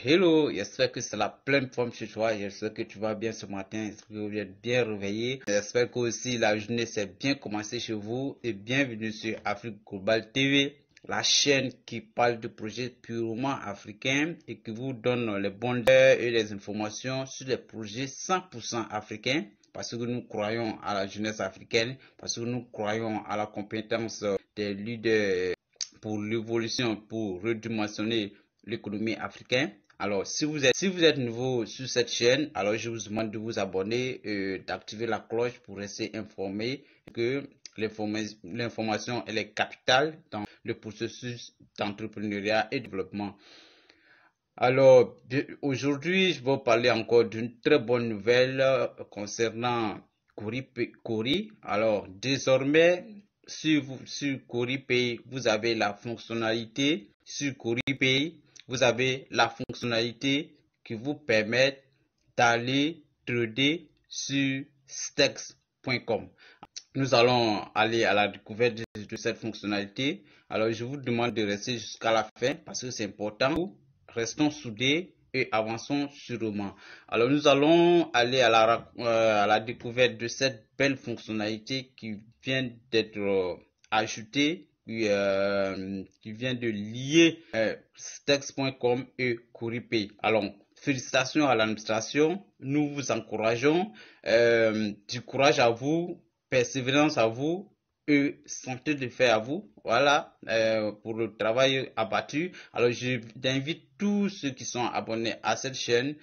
Hello, j'espère que c'est la pleine forme chez toi. J'espère que tu vas bien ce matin. J'espère que vous êtes bien réveillé. J'espère que aussi la journée s'est bien commencée chez vous. Et bienvenue sur Afrique Global TV, la chaîne qui parle de projets purement africains et qui vous donne les bonnes idées et les informations sur les projets 100% africains. Parce que nous croyons à la jeunesse africaine, parce que nous croyons à la compétence des leaders pour l'évolution, pour redimensionner l'économie africaine. Alors, si vous êtes nouveau sur cette chaîne, alors je vous demande de vous abonner et d'activer la cloche pour rester informé que l'information elle est capitale dans le processus d'entrepreneuriat et développement. Alors, aujourd'hui, je vais vous parler encore d'une très bonne nouvelle concernant Cori. Alors, désormais, sur Cori Pay, vous avez la fonctionnalité. Sur Cori Pay, vous avez la fonctionnalité qui vous permet d'aller trader sur stex.com. Nous allons aller à la découverte de cette fonctionnalité. Alors, je vous demande de rester jusqu'à la fin parce que c'est important. Restons soudés et avançons sûrement. Alors, nous allons aller à la découverte de cette belle fonctionnalité qui vient d'être ajoutée, qui vient de lier stex.com et Coripay. Alors, félicitations à l'administration. Nous vous encourageons. Du courage à vous. Persévérance à vous et santé de fer à vous. Voilà, pour le travail abattu. Alors, j'invite tous ceux qui sont abonnés à cette chaîne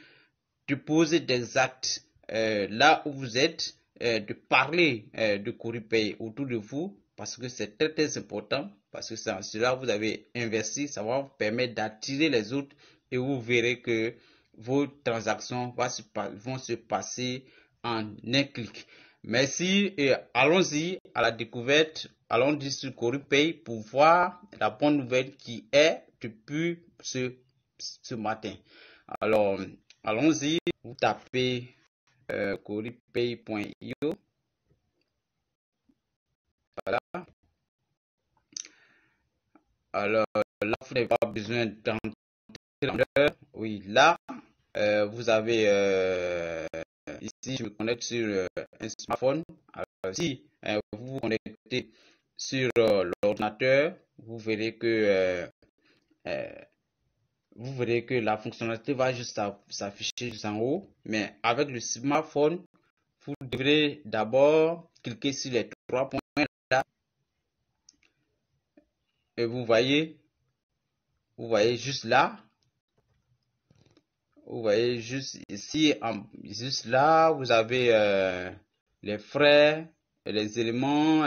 de poser des actes là où vous êtes, de parler de Coripay autour de vous parce que c'est très très important. Parce que cela vous avez investi, ça va vous permettre d'attirer les autres et vous verrez que vos transactions vont se passer en un clic. Merci et allons-y à la découverte. Allons-y sur Coripay pour voir la bonne nouvelle qui est depuis ce matin. Alors, allons-y. Vous tapez coripay.io. Voilà. Alors, là, vous n'avez pas besoin d'entrer dans l'heure. Oui, là, vous avez ici, je me connecte sur un smartphone. Alors, si vous vous connectez sur l'ordinateur, vous verrez que la fonctionnalité va juste s'afficher juste en haut. Mais avec le smartphone, vous devrez d'abord cliquer sur les trois points là. Et vous voyez juste là. Vous voyez juste ici, juste là, vous avez les frais, les éléments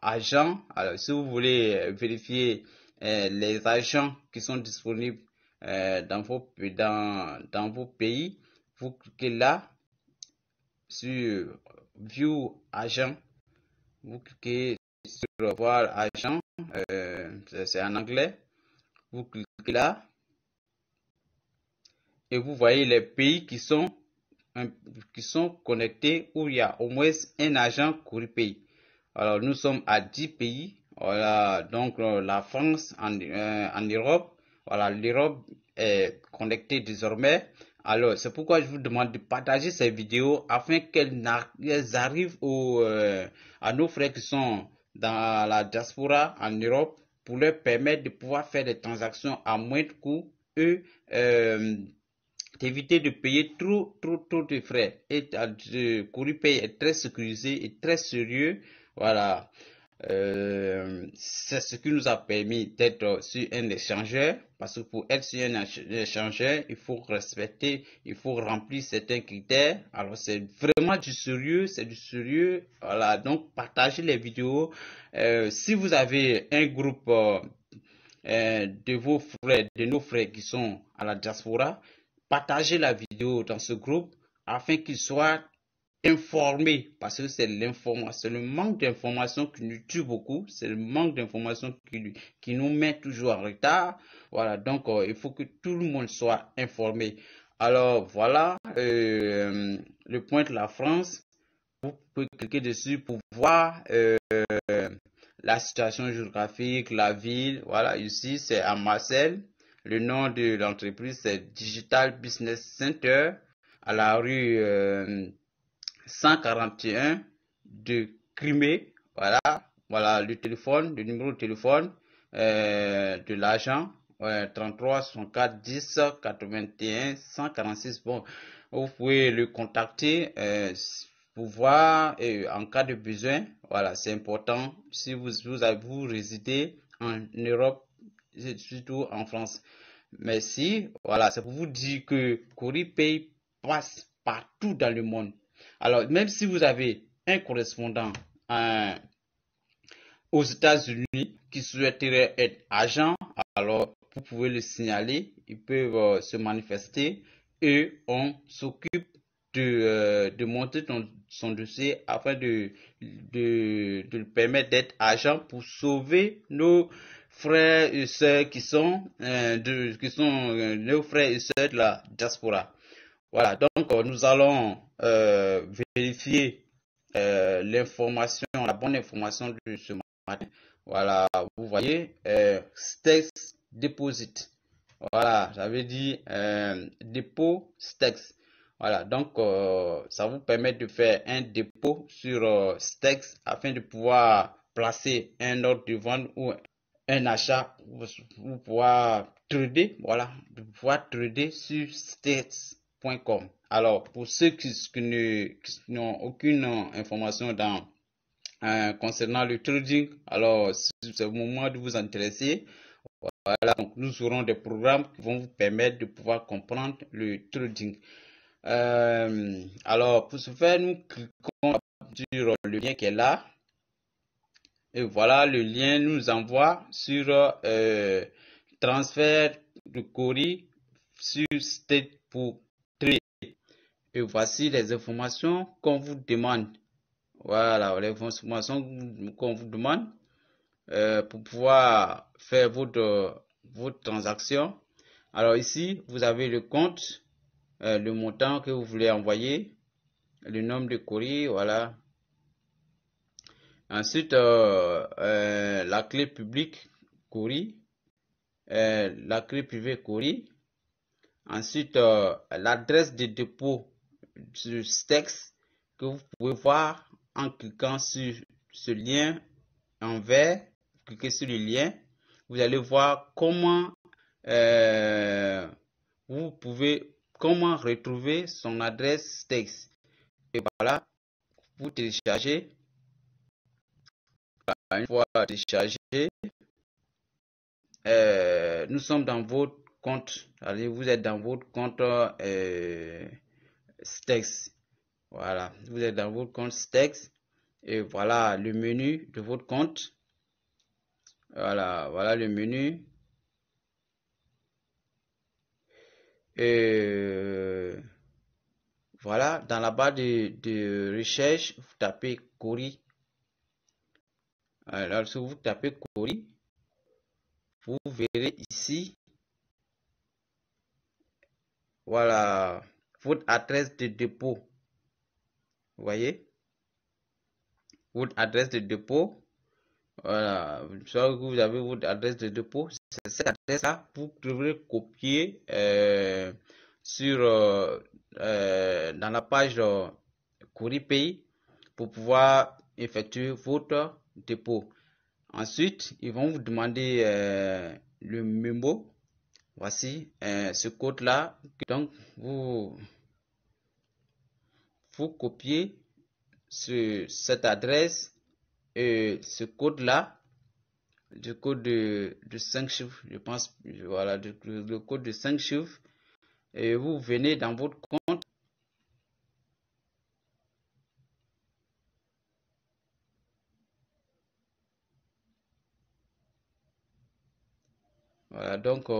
agents. Alors, si vous voulez vérifier les agents qui sont disponibles dans vos pays, vous cliquez là sur View Agent. Vous cliquez sur Voir Agent, c'est en anglais. Vous cliquez là. Et vous voyez les pays qui sont connectés où il y a au moins un agent Coripay. Alors nous sommes à 10 pays. Voilà, donc la France en Europe. Voilà, l'Europe est connectée désormais. Alors c'est pourquoi je vous demande de partager ces vidéos afin qu'elles arrivent à nos frères qui sont dans la diaspora en Europe pour leur permettre de pouvoir faire des transactions à moindre coût et d'éviter de payer trop de frais. Et Coripay est très sécurisé et très sérieux. Voilà. C'est ce qui nous a permis d'être sur un échangeur. Parce que pour être sur un échangeur, il faut respecter, il faut remplir certains critères. Alors c'est vraiment du sérieux, c'est du sérieux. Voilà. Donc partagez les vidéos. Si vous avez un groupe de nos frères qui sont à la diaspora, partagez la vidéo dans ce groupe afin qu'ils soient informés, parce que c'est l'information, le manque d'information qui nous tue beaucoup, c'est le manque d'information qui nous met toujours en retard. Voilà, donc il faut que tout le monde soit informé. Alors voilà, le point de la France, vous pouvez cliquer dessus pour voir la situation géographique, la ville. Voilà, ici c'est à Marseille. Le nom de l'entreprise, c'est Digital Business Center à la rue 141 de Crimée. Voilà, voilà le téléphone, le numéro de téléphone de l'agent 33 64 10 81 146. Bon, vous pouvez le contacter pour voir en cas de besoin. Voilà, c'est important si vous résidez en Europe, surtout en France. Merci. Voilà, c'est pour vous dire que CoriPay passe partout dans le monde. Alors, même si vous avez un correspondant aux États-Unis qui souhaiterait être agent, alors vous pouvez le signaler. Ils peuvent se manifester et on s'occupe de monter son dossier afin de le permettre d'être agent pour sauver nos frères et sœurs qui sont nos frères et sœurs de la diaspora. Voilà, donc nous allons vérifier l'information, la bonne information de ce matin. Voilà, vous voyez, Stex Deposit. Voilà, j'avais dit dépôt Stex. Voilà, donc ça vous permet de faire un dépôt sur Stex afin de pouvoir placer un ordre de vente ou un achat pour pouvoir trader, voilà, de pouvoir trader sur Stex.com. Alors, pour ceux qui n'ont aucune information concernant le trading, alors c'est le moment de vous intéresser. Voilà, donc nous aurons des programmes qui vont vous permettre de pouvoir comprendre le trading. Alors, pour ce faire, nous cliquons sur le lien qui est là. Et voilà, le lien nous envoie sur transfert de Cori sur State pour Trade. Et voici les informations qu'on vous demande. Voilà, les informations qu'on vous demande pour pouvoir faire votre transaction. Alors ici, vous avez le compte, le montant que vous voulez envoyer, le nombre de courriers, voilà. Ensuite, la clé publique courrier, la clé privée courrier. Ensuite, l'adresse de dépôt du Stex que vous pouvez voir en cliquant sur ce lien en vert. Cliquez sur le lien. Vous allez voir comment comment retrouver son adresse Stex. Et voilà, vous téléchargez. Une fois téléchargé, nous sommes dans votre compte. Allez, vous êtes dans votre compte Stex. Voilà, vous êtes dans votre compte Stex. Et voilà le menu de votre compte. Voilà, voilà le menu. Et voilà, dans la barre de recherche, vous tapez Cori. Alors, si vous tapez Cori, vous verrez ici, voilà, votre adresse de dépôt. Vous voyez, votre adresse de dépôt. Voilà, soit que vous avez votre adresse de dépôt, c'est cette adresse-là, vous devrez copier dans la page CoriPay pour pouvoir effectuer votre dépôt. Ensuite, ils vont vous demander le mémo. Voici ce code-là. Donc, vous copiez cette adresse et ce code-là, le code de 5 chiffres, je pense, voilà, le code de 5 chiffres, et vous venez dans votre compte. Voilà, donc,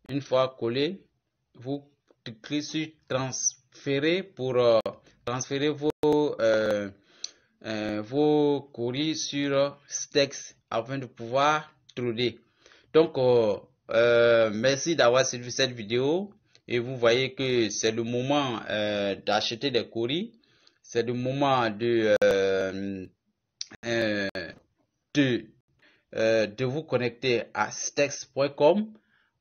une fois collé, vous cliquez sur transférer pour transférer vos courriers sur Stex afin de pouvoir trader. Donc, merci d'avoir suivi cette vidéo et vous voyez que c'est le moment d'acheter des courriers. C'est le moment de vous connecter à stex.com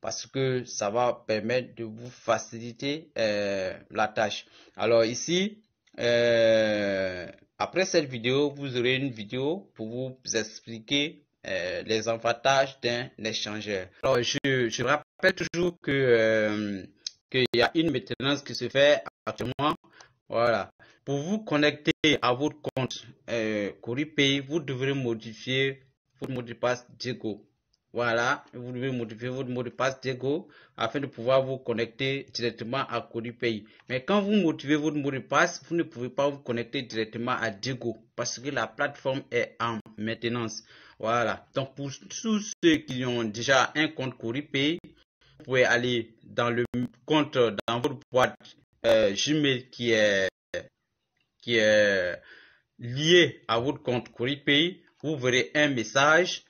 parce que ça va permettre de vous faciliter la tâche. Alors ici, après cette vidéo, vous aurez une vidéo pour vous expliquer les avantages d'un échangeur. Alors je rappelle toujours que qu'il y a une maintenance qui se fait actuellement. Voilà. Pour vous connecter à votre compte CoriPay, vous devrez modifier votre mot de passe Diego. Voilà, vous devez modifier votre mot de passe Diego afin de pouvoir vous connecter directement à CoriPay. Mais quand vous modifiez votre mot de passe, vous ne pouvez pas vous connecter directement à Diego parce que la plateforme est en maintenance. Voilà. Donc pour tous ceux qui ont déjà un compte CoriPay, vous pouvez aller dans le compte, dans votre boîte Gmail qui est lié à votre compte CoriPay. Vous verrez un message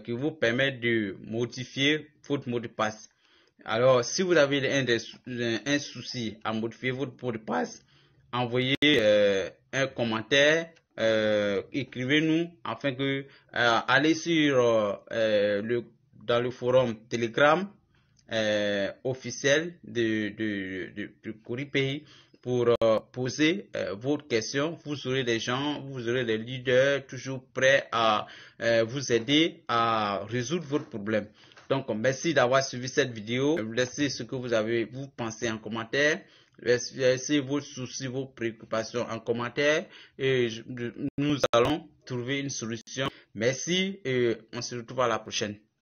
qui vous permet de modifier votre mot de passe. Alors, si vous avez un souci à modifier votre mot de passe, envoyez un commentaire, écrivez-nous afin que allez sur dans le forum Telegram officiel de CoriPay pour poser vos questions. Vous aurez des gens, vous aurez des leaders toujours prêts à vous aider à résoudre votre problème. Donc, merci d'avoir suivi cette vidéo. Laissez ce que vous pensez en commentaire. Laissez vos soucis, vos préoccupations en commentaire et nous allons trouver une solution. Merci et on se retrouve à la prochaine.